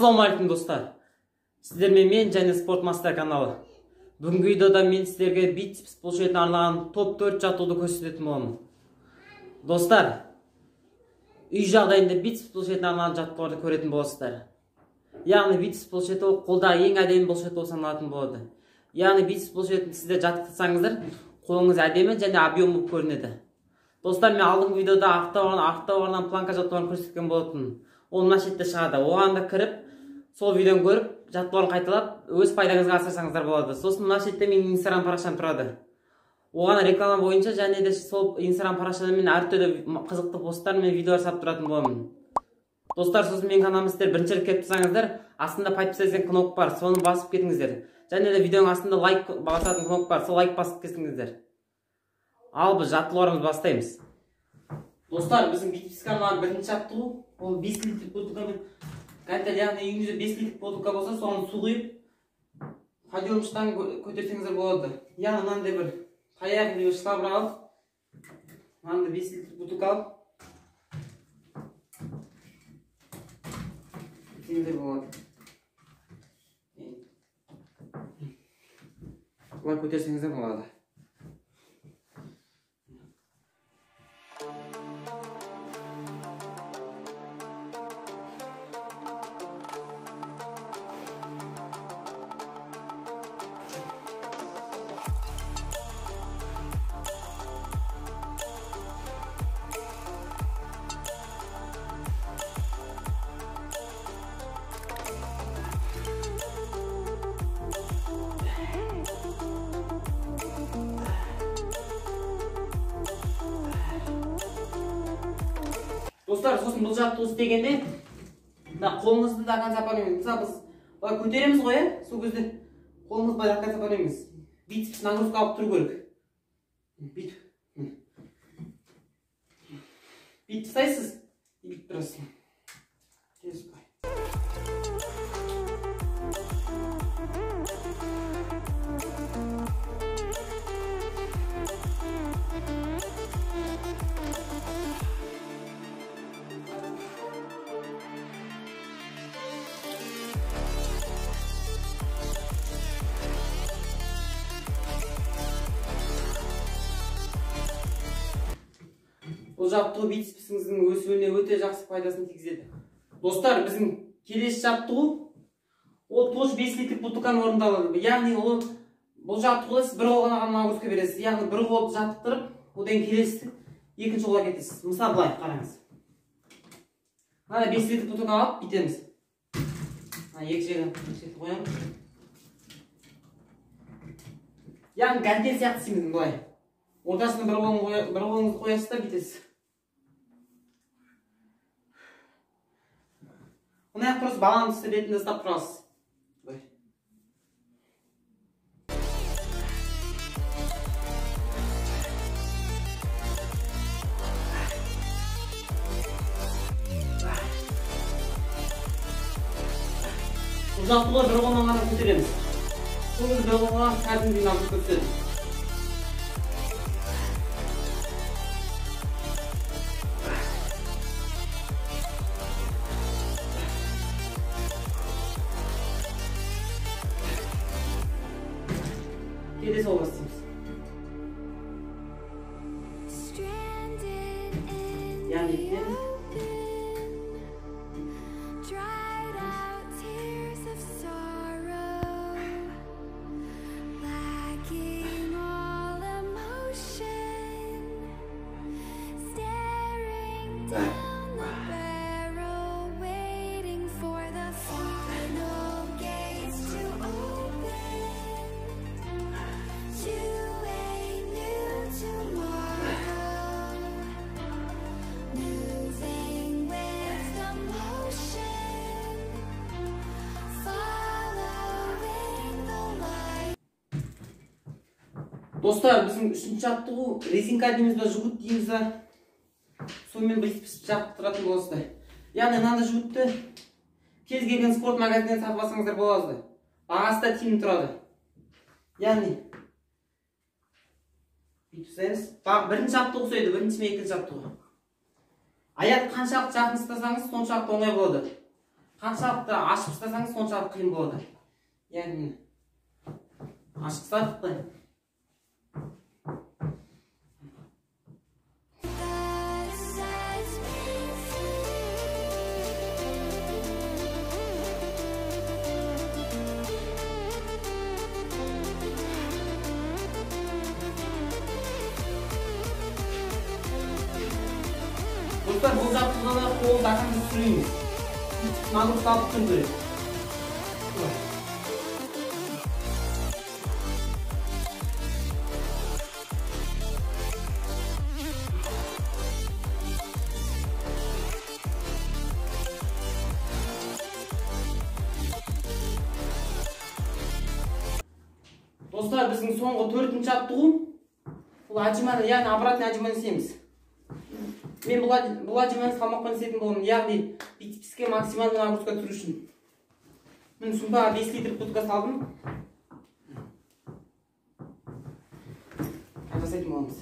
Ассалаумалейкум достар. Сіздермен мен және Спорт Мастер каналы. Бүгінгі видеода мен сіздерге бицепс бұлшетін арналған топ 4 жаттығуды көрсететін боламын. Достар, үй жағдайында бицепс бұлшетін арналған жаттығуларды көретін боласыздар. Яғни бицепс бұлшеті ол қолдағы ең әдемі бұлшет болып саналатын болады. Яғни бицепс бұлшетін сіздер жаттықтырсаңыздар, қолыңыз әдемі және объем болып көрінеді. Достар, мен алдыңғы видеода ақтауырынан планка жаттығуларын көрсеткен болатын. Ол мына шетте шығады. Оған да кіріп, сол видеоны көріп, жаттығуларын қайталап, өз пайдаңызға асырсаңыздар болады. Сосын мына шетте менің Instagram парақшам тұрады. Оған реклама бойынша және де сол Instagram парақшада мен әртүрлі қызықты посттар мен видеолар салып тұратын боламын. Достар, сосын менің каналыма сіздер бірінші рет келіп тұрсаңыздар, астында подписаться деген кнопка бар, соны басып кетіңіздер. Және де видеоның астында лайк басатын кнопка бар, сол лайк басып кетіңіздер. Ал біз жаттығуларымызды бастаймыз. Достар, біздің бицепске арналған бірінші жаттығу, ол 5 литр бутылкамен кәдімгі, яғни үйіңізде 5 литр бутылка болса, соны су құйып, подъемшықтан көтерсеңіздер болады. Яғни мынандай бір таяқ или шлабыр алып, мынандай 5 литр бутылка алып, көтерсеңіздер болады. Бұлай көтерсеңіздер болады. Достар, сосын бұл жаттығу істегенде, қолыңызды да қанша апармаймыз. Мысалы, біз былай көтереміз ғой, сол кезде қолымыз былай қанша апармаймыз. Бицепс нагрузка алып тұру керек. Бүйтіп ұстайсыз, бүйтіп тұрасыз. Бұл жаттығу бицепсіңіздің өсуіне өте жақсы пайдасын тигізеді. Достар, біздің келесі жаттығу ол тоже 5 литр бутылканы орындалады. Яғни бұл жаттығуды сіз бір қолға ғана нагрузка бересіз. Яғни бір қолды жаттықтырып, одан келесі екінші қолға кетесіз. Мысалы, былай қараңыз. Мына 5 литр бутылка алып бүйтеміз. Екі жерді қоямыз. Яғни гантель сияқты істейміз былай. Ортасына бір қолыңызды қоясыз да бүйтесіз. Мұны просто баланс ретінде ұстап тұрасыз. Бұл жаттығуды бір қолмен ғана көтереміз. Сол кезде бір қолға кәдімгідей нагрузка түседі. Келесі ол бастаймыз. Яғни кетеміз. Достар, біздің үшінші жаттығу резинка дейміз бе, жгут дейміз бе, сонымен бицепс жаттықтыратын боласыздар. Яғни мынандай жгутты кез келген спорт магазинінен сатып алсаңыздар болады. Бағасы да тиімді тұрады. Яғни бүйтіп ұстаймыз. Бірінші жаттығу ұқсайды, бірінші мен екінші жаттығу. Аяқ қаншалықты жақын ұстасаңыз, соншалықты оңай болады. Қаншалықты ашып тастасаңыз соншалық қиын болады. Яғни ашып тастадық қой. Dostlar, бұл жаттығуда да қолды ақымды сүрейміз. Нагрузка алып тұру керек. Достар, біздің соңғы 4-ші жаттығу. Бұл отжиманы, яғни обратный отжиманы істейміз. Мен бұл отжиманы салмақпен істейтін боламын, яғни бицепске максималды нагрузка түсіру үшін. Мен сумкаға 5 литр будка салдым. Жасайтын боламыз.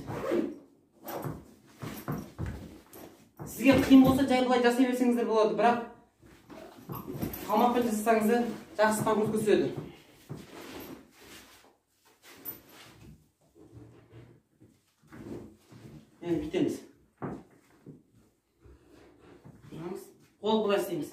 Сізге қиын болса, жай бұлай жасай берсеңіздер болады, бірақ салмақпен жасасаңыздар жақсы нагрузка түседі. Енді бүйтеміз. Қол бұлай істейміз.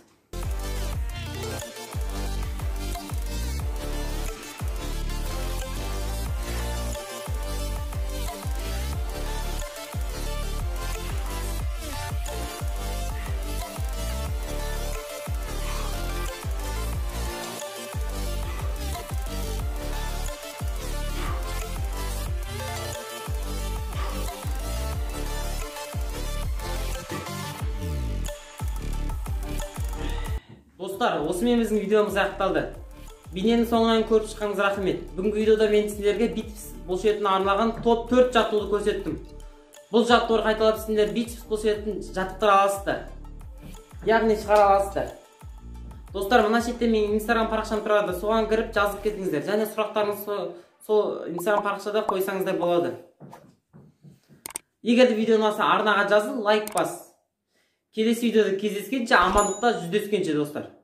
Достар, осымен біздің видеомыз аяқталды. Бейненің соңынан көріп шыққаныңыз рахмет. Бүгінгі видеода мен сіздерге бицепс бұлшетіне арналған топ 4 жаттығуды көрсеттім. Бұл жаттығуды қайталап сіздер бицепс бұлшетін жаттықтыра аласыздар. Яғни шығара аласыздар. Достар, мына шетте менің Instagram парақшам тұрады. Соған кіріп жазып кетіңіздер. Және сұрақтарыңыз сол Instagram парақшада қойсаңыздар болады. Егер видео ұнаса, арнаға жазыл, лайк бас. Келесі видеода кездескенше, амандықта жүздескенше достар.